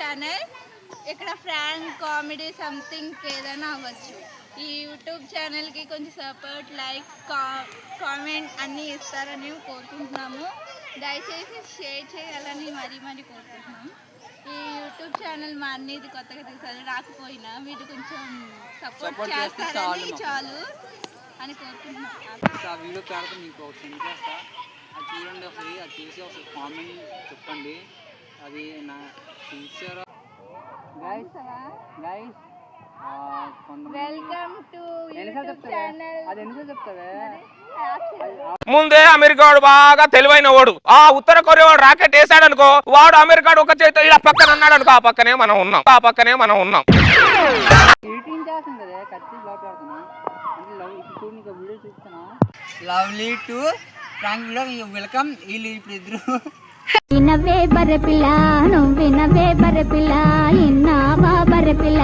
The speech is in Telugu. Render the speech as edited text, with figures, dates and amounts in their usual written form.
ఛానల్. ఇక్కడ ఫ్రాంక్ కామెడీ సంథింగ్ ఏదైనా అవ్వచ్చు. ఈ యూట్యూబ్ ఛానల్కి కొంచెం సపోర్ట్, లైక్స్, కామెంట్ అన్నీ ఇస్తారని కోరుకుంటున్నాము. దయచేసి షేర్ చేయాలని మరీ కోరుకుంటున్నాం. ఈ యూట్యూబ్ ఛానల్ మా అన్నిది కొత్తగా తీసారు, రాకపోయినా మీరు కొంచెం సపోర్ట్ చేస్తారని చాలు అని కోరుకుంటున్నాం. వీడియో పేరుతో మీకు ఒక సెండ్ చేస్తా, అది చూడండి ఒకసారి, అది చేసి ఒకసారి కామెంట్ చెప్పండి. అది నా future guys welcome to YouTube channel. అది ఎందుకు చెప్తావే? ముందే అమెరికాడు బాగా తెలివైన వాడు. ఆ ఉత్తర కొరియా వాడు రాకెట్ వేసాడు అనుకో, వాడు అమెరికాడు ఒక చేతితో ఇలా పక్కన అన్నాడు అనుకో, ఆ పక్కనే మనం ఉన్నాం. లవ్లీ టు ఫ్రాంక్ లో వెల్కమ్. వీళ్ళు ఇప్పుడు ఇద్దరు వినవే బర్రె పిల్ల, నువ్వు వినవే బర్రె పిల్ల, ఇన్నావా బర్రె పిల్ల.